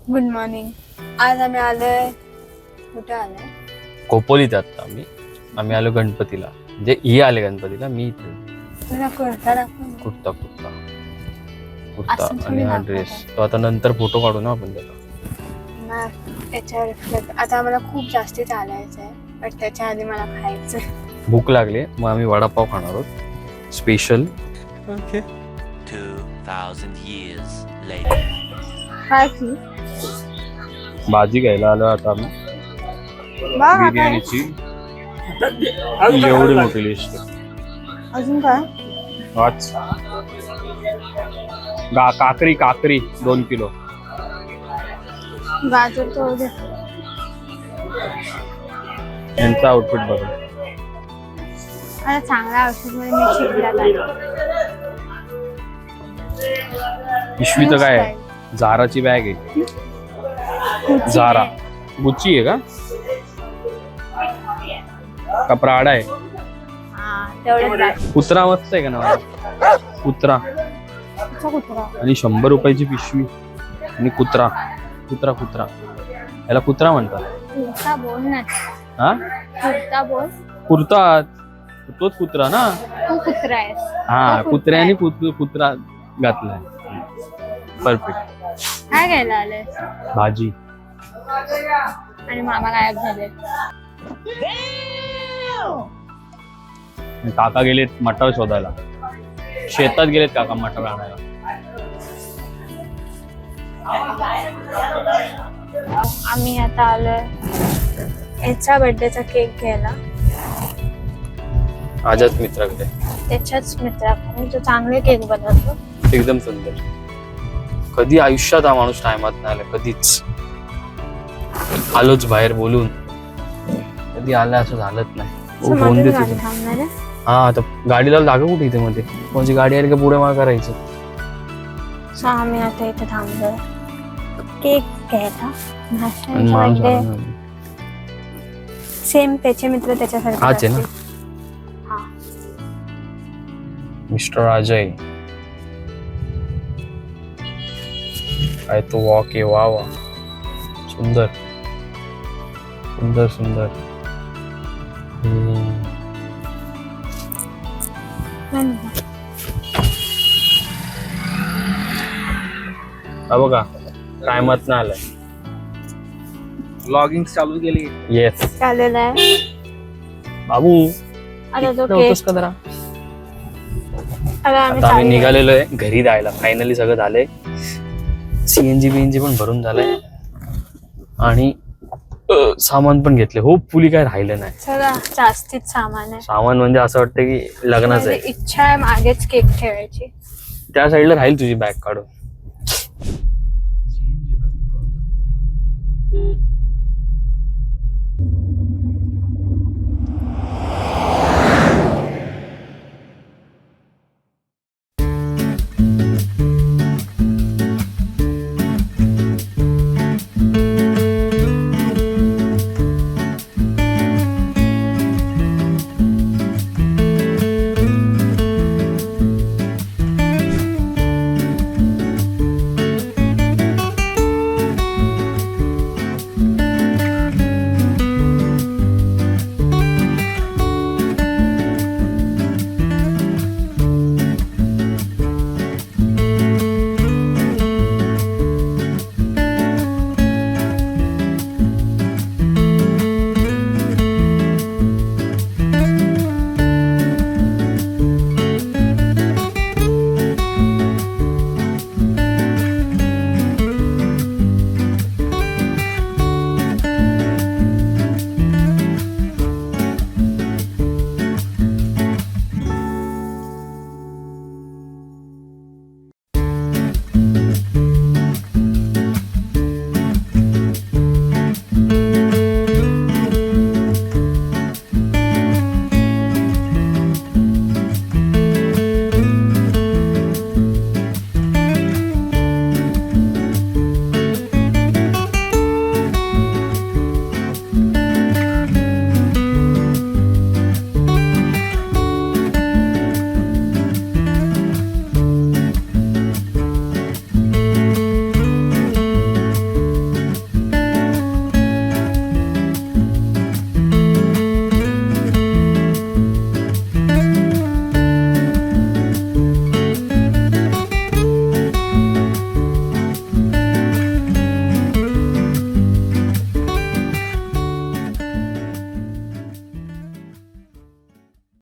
Good morning. आज आम्ही आलोय, कुठे आलोय? खोपोलीत आता आम्ही आलो गणपतीला. म्हणजे ही आले गणपतीला, मी इथे. तुला कुर्ता दाखव. कुर्ता असं थोडी आणि हा दाखवतात. ड्रेस. तो आता नंतर फोटो काढू ना आपण त्याचा. नाही, त्याच्यावर आता आम्हाला खूप जास्ती चालायचं आहे, पण त्याच्या आधी मला खायचं. भूक लागली, मग आम्ही वडापाव खाणार आहोत स्पेशल. ओके. 2000 years later. काय की भाजी घ्यायला आलो आता आम्ही. बघ काय बिर्याणीची एवढी मोठी लिस्ट आहे. अजून काय? वाच. काकरी 2 किलो. गाजर तो दे. यांचा आउटफिट बघा. आता चांगला आउटफिट मध्ये मी शिकला आहे. पिशवी तर काय आहे? झाराची बॅग आहे. झारा गुच्ची आहे का प्राडा आहे? तेवढेच कुत्रा मस्त आहे का नाव? कुत्रा आणि 100 रुपयाची पिशवी आणि कुत्रा. याला कुत्रा म्हणतात. कुर्ता बोल ना. हा, कुर्ता बोल. कुर्ता तोच कुत्रा ना. तू कुत्रा आहेस. हा, कुत्र्याने कुत्रा घातलाय. परफेक्ट. काय घ्यायला आले? भाजी. आणि मामा गायब झाले. काका गेलेत मटार शोधायला. शेतात गेलेत काका मटार आणायला. आम्ही आता आलोय याचा बर्थडेचा केक घ्यायला. आजाच मित्राकडे. त्याच्याच मित्राकडे जो चांगले केक बनवतो. एकदम सुंदर. कधी आयुष्यात हा माणूस टायमात नाही आला, कधीच. आलोच बाहेर बोलून, कधी आला असं झालंच नाही. फोन देतो. गाडी थांबणार आहे. हा, आता गाडीला लागा कुठे इथे मध्ये. कोणची गाडी आली का पुढे मला करायचं. सो आम्ही आता इथे थांबलोय केक घ्यायला. आणि माणूस आला नाही. सेम त्याचे मित्र त्याच्यासारखे हाच आहे ना? असतील. हा. मिस्टर अजय. काय तो वॉक आहे. वा वा, सुंदर सुंदर सुंदर. हा बघा, टायमात ना आलाय. व्लॉगिंग चालू केली. येस चालेल आहे. बाबू आता तो नव्हतंच केक का जरा. आता आम्ही आता आम्ही चाललोय. निघालेलो आहे घरी जायला. फायनली सगळं झालंय. सीएनजी बीएनजी पण भरून झालंय आणि सामान पण घेतले. होपफुली काय राहिलं नाही. सगळं जास्तीच सामान आहे. सामान म्हणजे असं वाटतं की लग्नाचं माझी आहे. इच्छा आहे मागेच केक ठेवायची. त्या साईडला राहील तुझी बॅग काढून.